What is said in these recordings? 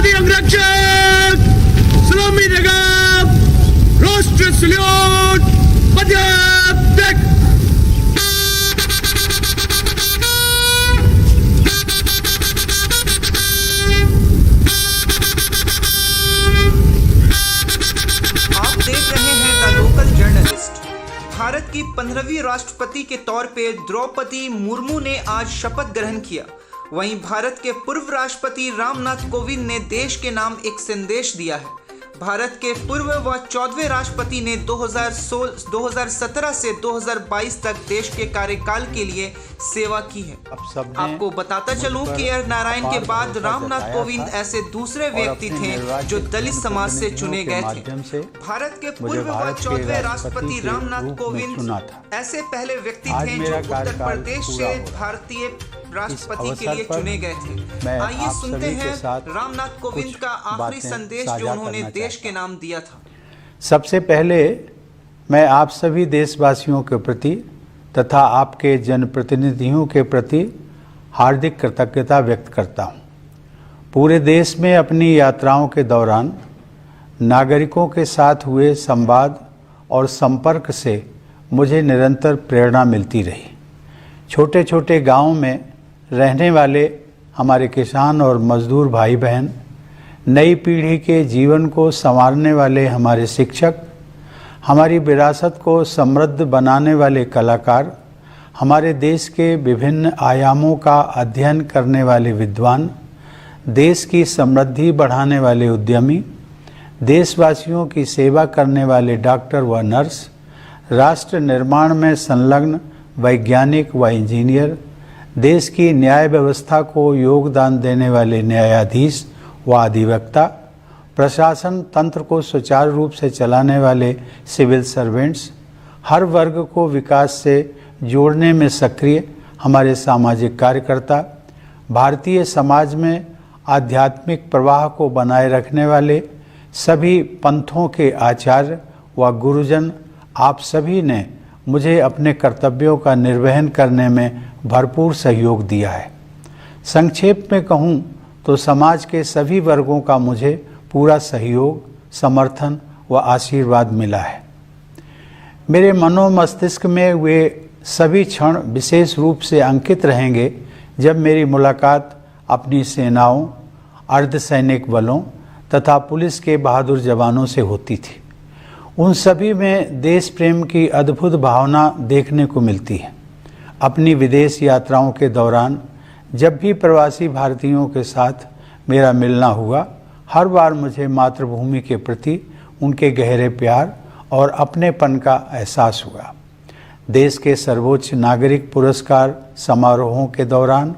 मोदी अंगरक्षक सलामी नगब राष्ट्र सल्यूट पंजाब तक। आप देख रहे हैं द लोकल जर्नलिस्ट। भारत की 15वीं राष्ट्रपति के तौर पे द्रौपदी मुर्मू ने आज शपथ ग्रहण किया। वहीं भारत के पूर्व राष्ट्रपति रामनाथ कोविंद ने देश के नाम एक संदेश दिया है। भारत के पूर्व व 14वें राष्ट्रपति ने 2017 से 2022 तक देश के कार्यकाल के लिए सेवा की है। आपको बताता चलूं कि एयर नारायण के बाद रामनाथ कोविंद ऐसे दूसरे व्यक्ति थे जो दलित समाज से चुने गए थे। भारत के पूर्व व 14वें राष्ट्रपति रामनाथ कोविंद ऐसे पहले व्यक्ति थे जो उत्तर प्रदेश से भारतीय राष्ट्रपति के लिए चुने गए थे। आइए सुनते हैं रामनाथ कोविंद का आखिरी संदेश जो उन्होंने देश के नाम दिया था। सबसे पहले मैं आप सभी देशवासियों के प्रति तथा आपके जनप्रतिनिधियों के प्रति हार्दिक कृतज्ञता व्यक्त करता हूं। पूरे देश में अपनी यात्राओं के दौरान नागरिकों के साथ हुए संवाद और संपर्क से मुझे निरंतर प्रेरणा मिलती रही। छोटे छोटे गांवों में रहने वाले हमारे किसान और मजदूर भाई बहन, नई पीढ़ी के जीवन को संवारने वाले हमारे शिक्षक, हमारी विरासत को समृद्ध बनाने वाले कलाकार, हमारे देश के विभिन्न आयामों का अध्ययन करने वाले विद्वान, देश की समृद्धि बढ़ाने वाले उद्यमी, देशवासियों की सेवा करने वाले डॉक्टर व नर्स, राष्ट्र निर्माण में संलग्न वैज्ञानिक व इंजीनियर, देश की न्याय व्यवस्था को योगदान देने वाले न्यायाधीश व अधिवक्ता, प्रशासन तंत्र को सुचारू रूप से चलाने वाले सिविल सर्वेंट्स, हर वर्ग को विकास से जोड़ने में सक्रिय हमारे सामाजिक कार्यकर्ता, भारतीय समाज में आध्यात्मिक प्रवाह को बनाए रखने वाले सभी पंथों के आचार्य व गुरुजन, आप सभी ने मुझे अपने कर्तव्यों का निर्वहन करने में भरपूर सहयोग दिया है। संक्षेप में कहूँ तो समाज के सभी वर्गों का मुझे पूरा सहयोग, समर्थन व आशीर्वाद मिला है। मेरे मनो मस्तिष्क में वे सभी क्षण विशेष रूप से अंकित रहेंगे जब मेरी मुलाकात अपनी सेनाओं, अर्धसैनिक बलों तथा पुलिस के बहादुर जवानों से होती थी। उन सभी में देश प्रेम की अद्भुत भावना देखने को मिलती है। अपनी विदेश यात्राओं के दौरान जब भी प्रवासी भारतीयों के साथ मेरा मिलना हुआ, हर बार मुझे मातृभूमि के प्रति उनके गहरे प्यार और अपनेपन का एहसास हुआ। देश के सर्वोच्च नागरिक पुरस्कार समारोहों के दौरान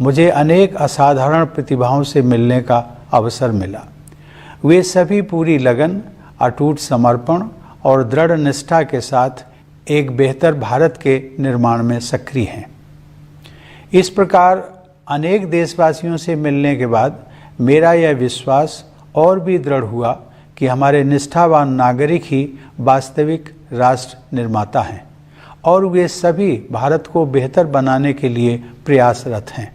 मुझे अनेक असाधारण प्रतिभाओं से मिलने का अवसर मिला। वे सभी पूरी लगन, अटूट समर्पण और दृढ़ निष्ठा के साथ एक बेहतर भारत के निर्माण में सक्रिय हैं। इस प्रकार अनेक देशवासियों से मिलने के बाद मेरा यह विश्वास और भी दृढ़ हुआ कि हमारे निष्ठावान नागरिक ही वास्तविक राष्ट्र निर्माता हैं और वे सभी भारत को बेहतर बनाने के लिए प्रयासरत हैं।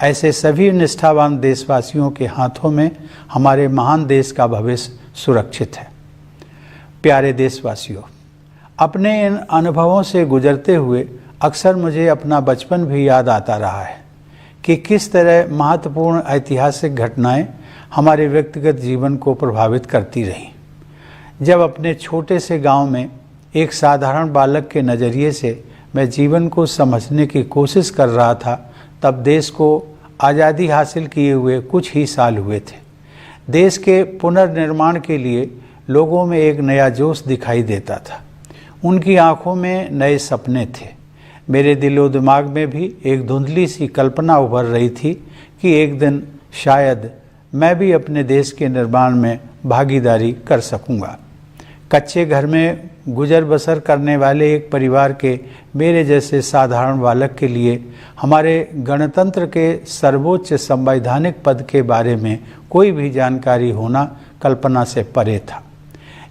ऐसे सभी निष्ठावान देशवासियों के हाथों में हमारे महान देश का भविष्य सुरक्षित है। प्यारे देशवासियों, अपने इन अनुभवों से गुजरते हुए अक्सर मुझे अपना बचपन भी याद आता रहा है कि किस तरह महत्वपूर्ण ऐतिहासिक घटनाएं हमारे व्यक्तिगत जीवन को प्रभावित करती रहीं। जब अपने छोटे से गांव में एक साधारण बालक के नज़रिए से मैं जीवन को समझने की कोशिश कर रहा था, तब देश को आज़ादी हासिल किए हुए कुछ ही साल हुए थे। देश के पुनर्निर्माण के लिए लोगों में एक नया जोश दिखाई देता था। उनकी आंखों में नए सपने थे। मेरे दिलो दिमाग में भी एक धुंधली सी कल्पना उभर रही थी कि एक दिन शायद मैं भी अपने देश के निर्माण में भागीदारी कर सकूंगा। कच्चे घर में गुजर बसर करने वाले एक परिवार के मेरे जैसे साधारण बालक के लिए हमारे गणतंत्र के सर्वोच्च संवैधानिक पद के बारे में कोई भी जानकारी होना कल्पना से परे था।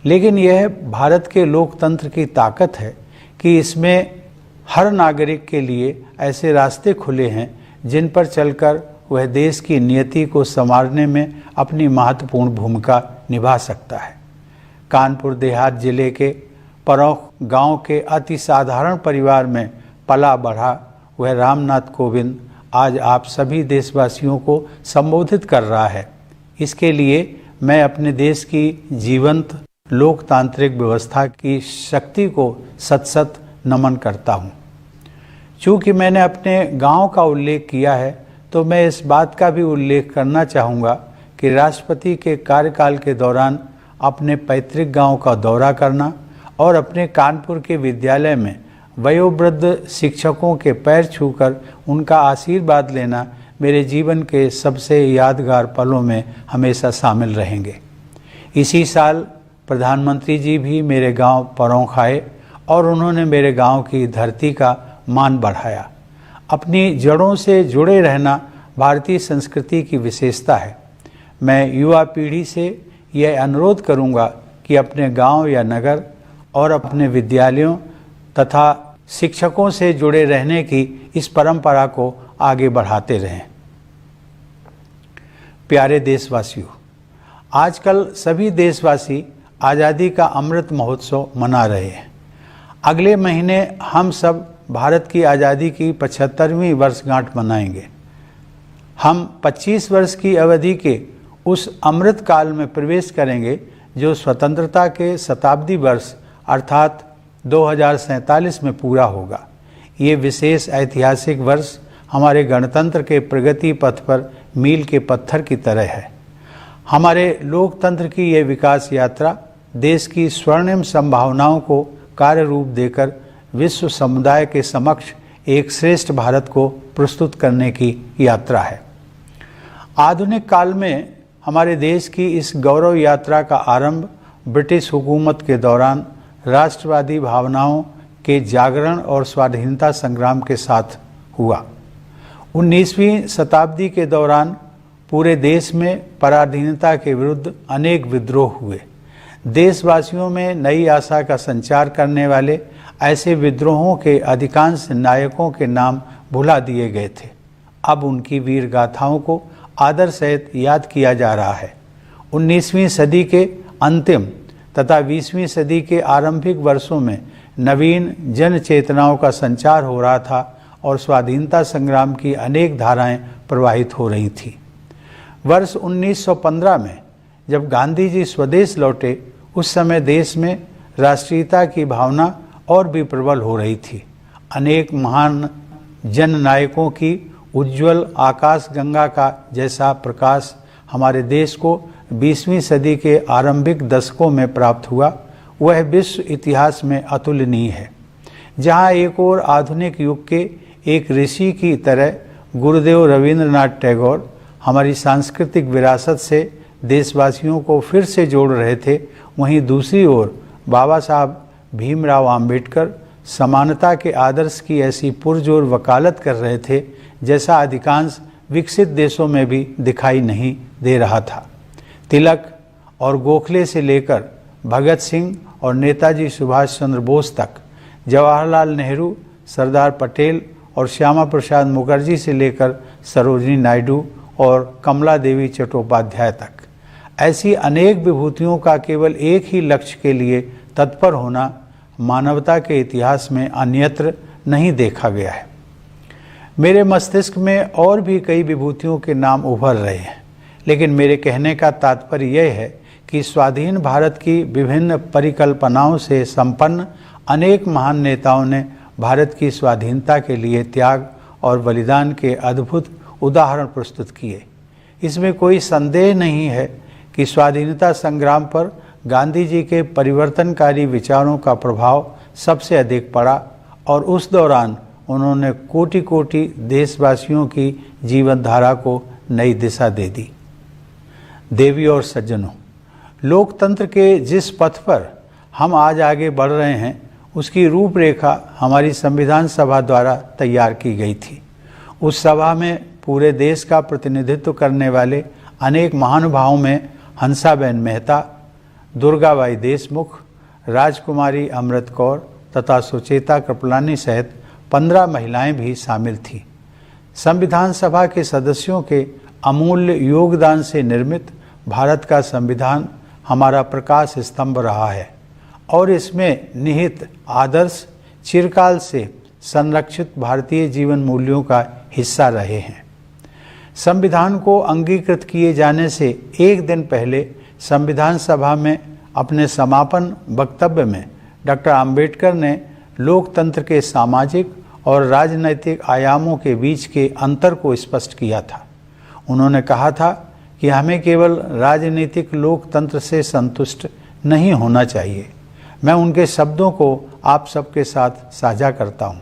लेकिन यह भारत के लोकतंत्र की ताकत है कि इसमें हर नागरिक के लिए ऐसे रास्ते खुले हैं जिन पर चलकर वह देश की नियति को संवारने में अपनी महत्वपूर्ण भूमिका निभा सकता है। कानपुर देहात जिले के परौख गांव के अति साधारण परिवार में पला बढ़ा वह रामनाथ कोविंद आज आप सभी देशवासियों को संबोधित कर रहा है। इसके लिए मैं अपने देश की जीवंत लोकतांत्रिक व्यवस्था की शक्ति को सत सत नमन करता हूँ। चूँकि मैंने अपने गांव का उल्लेख किया है तो मैं इस बात का भी उल्लेख करना चाहूँगा कि राष्ट्रपति के कार्यकाल के दौरान अपने पैतृक गांव का दौरा करना और अपने कानपुर के विद्यालय में वयोवृद्ध शिक्षकों के पैर छूकर उनका आशीर्वाद लेना मेरे जीवन के सबसे यादगार पलों में हमेशा शामिल रहेंगे। इसी साल प्रधानमंत्री जी भी मेरे गांव परौख आए और उन्होंने मेरे गांव की धरती का मान बढ़ाया। अपनी जड़ों से जुड़े रहना भारतीय संस्कृति की विशेषता है। मैं युवा पीढ़ी से यह अनुरोध करूंगा कि अपने गांव या नगर और अपने विद्यालयों तथा शिक्षकों से जुड़े रहने की इस परंपरा को आगे बढ़ाते रहें। प्यारे देशवासियों, आजकल सभी देशवासी आज़ादी का अमृत महोत्सव मना रहे हैं। अगले महीने हम सब भारत की आज़ादी की 75वीं वर्षगांठ मनाएंगे। हम 25 वर्ष की अवधि के उस अमृत काल में प्रवेश करेंगे जो स्वतंत्रता के शताब्दी वर्ष अर्थात 2047 में पूरा होगा। ये विशेष ऐतिहासिक वर्ष हमारे गणतंत्र के प्रगति पथ पर मील के पत्थर की तरह है। हमारे लोकतंत्र की ये विकास यात्रा देश की स्वर्णिम संभावनाओं को कार्य रूप देकर विश्व समुदाय के समक्ष एक श्रेष्ठ भारत को प्रस्तुत करने की यात्रा है। आधुनिक काल में हमारे देश की इस गौरव यात्रा का आरंभ ब्रिटिश हुकूमत के दौरान राष्ट्रवादी भावनाओं के जागरण और स्वाधीनता संग्राम के साथ हुआ। 19वीं शताब्दी के दौरान पूरे देश में पराधीनता के विरुद्ध अनेक विद्रोह हुए। देशवासियों में नई आशा का संचार करने वाले ऐसे विद्रोहों के अधिकांश नायकों के नाम भुला दिए गए थे। अब उनकी वीर गाथाओं को आदर सहित याद किया जा रहा है। 19वीं सदी के अंतिम तथा 20वीं सदी के आरंभिक वर्षों में नवीन जन चेतनाओं का संचार हो रहा था और स्वाधीनता संग्राम की अनेक धाराएं प्रवाहित हो रही थी। वर्ष 1915 में जब गांधी जी स्वदेश लौटे, उस समय देश में राष्ट्रीयता की भावना और भी प्रबल हो रही थी। अनेक महान जन नायकों की उज्जवल आकाश गंगा का जैसा प्रकाश हमारे देश को 20वीं सदी के आरंभिक दशकों में प्राप्त हुआ, वह विश्व इतिहास में अतुलनीय है। जहाँ एक और आधुनिक युग के एक ऋषि की तरह गुरुदेव रविंद्रनाथ टैगोर हमारी सांस्कृतिक विरासत से देशवासियों को फिर से जोड़ रहे थे, वहीं दूसरी ओर बाबा साहब भीमराव अंबेडकर समानता के आदर्श की ऐसी पुरजोर वकालत कर रहे थे जैसा अधिकांश विकसित देशों में भी दिखाई नहीं दे रहा था। तिलक और गोखले से लेकर भगत सिंह और नेताजी सुभाष चंद्र बोस तक, जवाहरलाल नेहरू, सरदार पटेल और श्यामा प्रसाद मुखर्जी से लेकर सरोजिनी नायडू और कमला देवी चट्टोपाध्याय तक, ऐसी अनेक विभूतियों का केवल एक ही लक्ष्य के लिए तत्पर होना मानवता के इतिहास में अन्यत्र नहीं देखा गया है। मेरे मस्तिष्क में और भी कई विभूतियों के नाम उभर रहे हैं, लेकिन मेरे कहने का तात्पर्य यह है कि स्वाधीन भारत की विभिन्न परिकल्पनाओं से संपन्न अनेक महान नेताओं ने भारत की स्वाधीनता के लिए त्याग और बलिदान के अद्भुत उदाहरण प्रस्तुत किए। इसमें कोई संदेह नहीं है कि स्वाधीनता संग्राम पर गांधी जी के परिवर्तनकारी विचारों का प्रभाव सबसे अधिक पड़ा और उस दौरान उन्होंने कोटि कोटि देशवासियों की जीवन धारा को नई दिशा दे दी। देवी और सज्जनों, लोकतंत्र के जिस पथ पर हम आज आगे बढ़ रहे हैं उसकी रूपरेखा हमारी संविधान सभा द्वारा तैयार की गई थी। उस सभा में पूरे देश का प्रतिनिधित्व करने वाले अनेक महानुभावों में हंसाबेन मेहता, दुर्गाबाई देशमुख, राजकुमारी अमृत कौर तथा सुचेता कृपलानी सहित 15 महिलाएं भी शामिल थीं। संविधान सभा के सदस्यों के अमूल्य योगदान से निर्मित भारत का संविधान हमारा प्रकाश स्तंभ रहा है और इसमें निहित आदर्श चिरकाल से संरक्षित भारतीय जीवन मूल्यों का हिस्सा रहे हैं। संविधान को अंगीकृत किए जाने से एक दिन पहले संविधान सभा में अपने समापन वक्तव्य में डॉक्टर आम्बेडकर ने लोकतंत्र के सामाजिक और राजनैतिक आयामों के बीच के अंतर को स्पष्ट किया था। उन्होंने कहा था कि हमें केवल राजनीतिक लोकतंत्र से संतुष्ट नहीं होना चाहिए। मैं उनके शब्दों को आप सबके साथ साझा करता हूँ।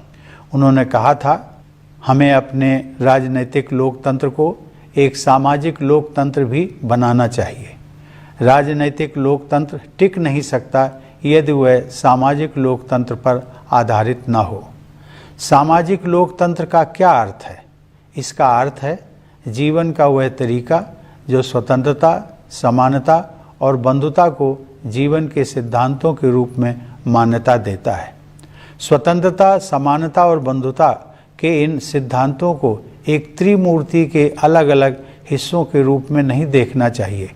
उन्होंने कहा था, हमें अपने राजनीतिक लोकतंत्र को एक सामाजिक लोकतंत्र भी बनाना चाहिए। राजनीतिक लोकतंत्र टिक नहीं सकता यदि वह सामाजिक लोकतंत्र पर आधारित न हो। सामाजिक लोकतंत्र का क्या अर्थ है? इसका अर्थ है जीवन का वह तरीका जो स्वतंत्रता, समानता और बंधुता को जीवन के सिद्धांतों के रूप में मान्यता देता है। स्वतंत्रता, समानता और बंधुता के इन सिद्धांतों को एक त्रिमूर्ति के अलग अलग हिस्सों के रूप में नहीं देखना चाहिए।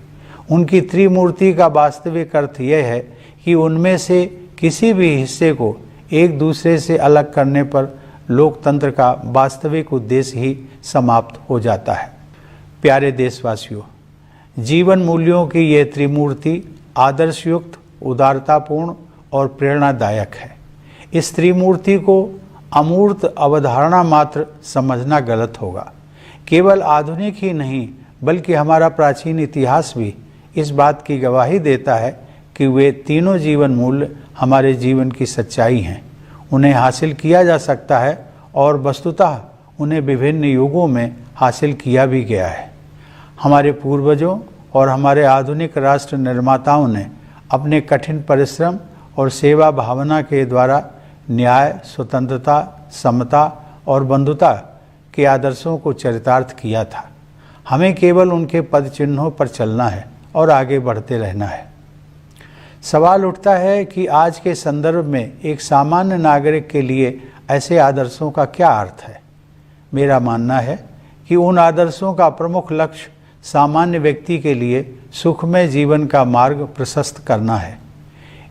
उनकी त्रिमूर्ति का वास्तविक अर्थ यह है कि उनमें से किसी भी हिस्से को एक दूसरे से अलग करने पर लोकतंत्र का वास्तविक उद्देश्य ही समाप्त हो जाता है। प्यारे देशवासियों, जीवन मूल्यों की यह त्रिमूर्ति आदर्शयुक्त, उदारतापूर्ण और प्रेरणादायक है। इस त्रिमूर्ति को अमूर्त अवधारणा मात्र समझना गलत होगा। केवल आधुनिक ही नहीं बल्कि हमारा प्राचीन इतिहास भी इस बात की गवाही देता है कि वे तीनों जीवन मूल्य हमारे जीवन की सच्चाई हैं। उन्हें हासिल किया जा सकता है और वस्तुतः उन्हें विभिन्न युगों में हासिल किया भी गया है। हमारे पूर्वजों और हमारे आधुनिक राष्ट्र निर्माताओं ने अपने कठिन परिश्रम और सेवा भावना के द्वारा न्याय, स्वतंत्रता, समता और बंधुता के आदर्शों को चरितार्थ किया था। हमें केवल उनके पद चिन्हों पर चलना है और आगे बढ़ते रहना है। सवाल उठता है कि आज के संदर्भ में एक सामान्य नागरिक के लिए ऐसे आदर्शों का क्या अर्थ है। मेरा मानना है कि उन आदर्शों का प्रमुख लक्ष्य सामान्य व्यक्ति के लिए सुखमय जीवन का मार्ग प्रशस्त करना है।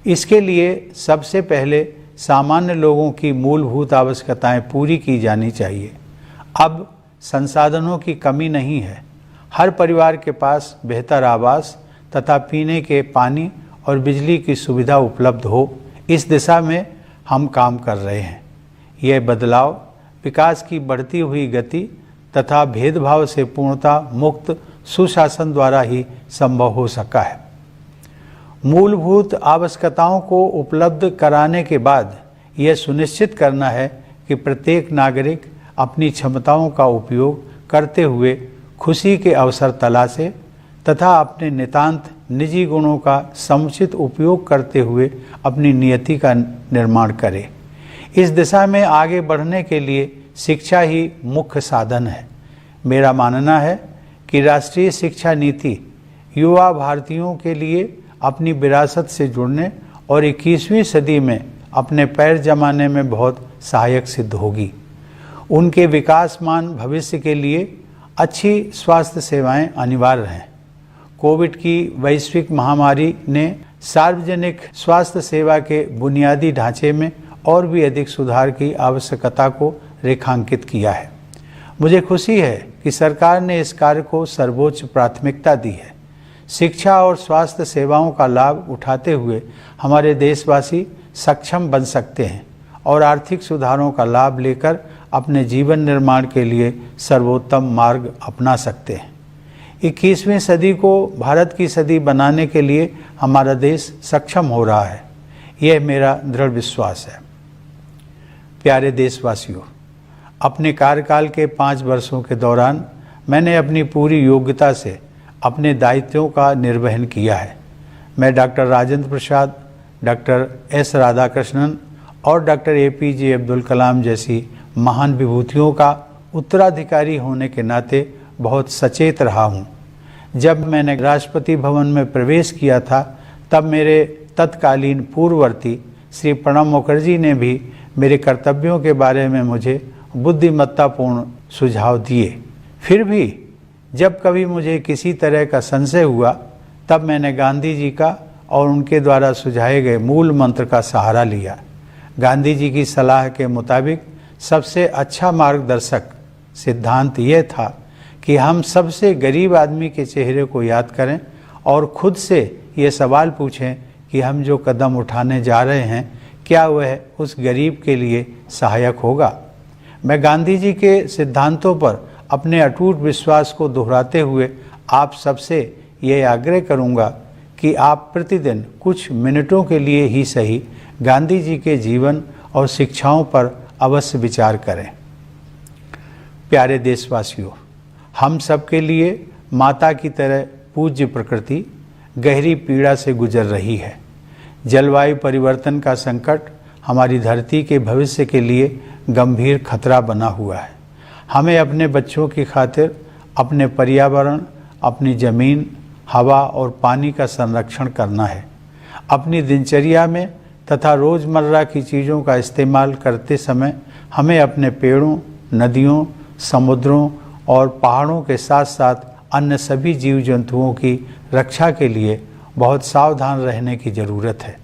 इसके लिए सबसे पहले सामान्य लोगों की मूलभूत आवश्यकताएं पूरी की जानी चाहिए। अब संसाधनों की कमी नहीं है। हर परिवार के पास बेहतर आवास तथा पीने के पानी और बिजली की सुविधा उपलब्ध हो, इस दिशा में हम काम कर रहे हैं। यह बदलाव विकास की बढ़ती हुई गति तथा भेदभाव से पूर्णतः मुक्त सुशासन द्वारा ही संभव हो सका है। मूलभूत आवश्यकताओं को उपलब्ध कराने के बाद यह सुनिश्चित करना है कि प्रत्येक नागरिक अपनी क्षमताओं का उपयोग करते हुए खुशी के अवसर तलाशे तथा अपने नितांत निजी गुणों का समुचित उपयोग करते हुए अपनी नियति का निर्माण करे। इस दिशा में आगे बढ़ने के लिए शिक्षा ही मुख्य साधन है। मेरा मानना है कि राष्ट्रीय शिक्षा नीति युवा भारतीयों के लिए अपनी विरासत से जुड़ने और 21वीं सदी में अपने पैर जमाने में बहुत सहायक सिद्ध होगी। उनके विकासमान भविष्य के लिए अच्छी स्वास्थ्य सेवाएं अनिवार्य हैं। कोविड की वैश्विक महामारी ने सार्वजनिक स्वास्थ्य सेवा के बुनियादी ढांचे में और भी अधिक सुधार की आवश्यकता को रेखांकित किया है। मुझे खुशी है कि सरकार ने इस कार्य को सर्वोच्च प्राथमिकता दी है। शिक्षा और स्वास्थ्य सेवाओं का लाभ उठाते हुए हमारे देशवासी सक्षम बन सकते हैं और आर्थिक सुधारों का लाभ लेकर अपने जीवन निर्माण के लिए सर्वोत्तम मार्ग अपना सकते हैं। 21वीं सदी को भारत की सदी बनाने के लिए हमारा देश सक्षम हो रहा है, यह मेरा दृढ़ विश्वास है। प्यारे देशवासियों, अपने कार्यकाल के 5 वर्षों के दौरान मैंने अपनी पूरी योग्यता से अपने दायित्वों का निर्वहन किया है। मैं doctor Rajendra Prasad, doctor S Radhakrishnan और डॉक्टर APJ अब्दुल कलाम जैसी महान विभूतियों का उत्तराधिकारी होने के नाते बहुत सचेत रहा हूँ। जब मैंने राष्ट्रपति भवन में प्रवेश किया था तब मेरे तत्कालीन पूर्ववर्ती श्री प्रणब मुखर्जी ने भी मेरे कर्तव्यों के बारे में मुझे बुद्धिमत्तापूर्ण सुझाव दिए। फिर भी जब कभी मुझे किसी तरह का संशय हुआ तब मैंने गांधी जी का और उनके द्वारा सुझाए गए मूल मंत्र का सहारा लिया। गांधी जी की सलाह के मुताबिक सबसे अच्छा मार्गदर्शक सिद्धांत यह था कि हम सबसे गरीब आदमी के चेहरे को याद करें और खुद से ये सवाल पूछें कि हम जो कदम उठाने जा रहे हैं क्या वह उस गरीब के लिए सहायक होगा। मैं गांधी जी के सिद्धांतों पर अपने अटूट विश्वास को दोहराते हुए आप सबसे ये आग्रह करूंगा कि आप प्रतिदिन कुछ मिनटों के लिए ही सही गांधी जी के जीवन और शिक्षाओं पर अवश्य विचार करें। प्यारे देशवासियों, हम सब के लिए माता की तरह पूज्य प्रकृति गहरी पीड़ा से गुजर रही है। जलवायु परिवर्तन का संकट हमारी धरती के भविष्य के लिए गंभीर खतरा बना हुआ है। हमें अपने बच्चों की खातिर अपने पर्यावरण, अपनी ज़मीन, हवा और पानी का संरक्षण करना है। अपनी दिनचर्या में तथा रोज़मर्रा की चीज़ों का इस्तेमाल करते समय हमें अपने पेड़ों, नदियों, समुद्रों और पहाड़ों के साथ साथ अन्य सभी जीव जंतुओं की रक्षा के लिए बहुत सावधान रहने की ज़रूरत है।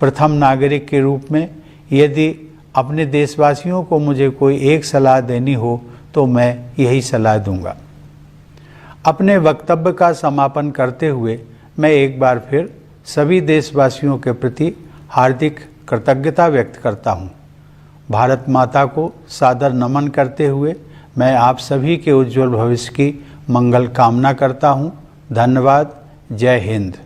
प्रथम नागरिक के रूप में यदि अपने देशवासियों को मुझे कोई एक सलाह देनी हो तो मैं यही सलाह दूंगा। अपने वक्तव्य का समापन करते हुए मैं एक बार फिर सभी देशवासियों के प्रति हार्दिक कृतज्ञता व्यक्त करता हूँ। भारत माता को सादर नमन करते हुए मैं आप सभी के उज्जवल भविष्य की मंगल कामना करता हूँ। धन्यवाद। जय हिंद।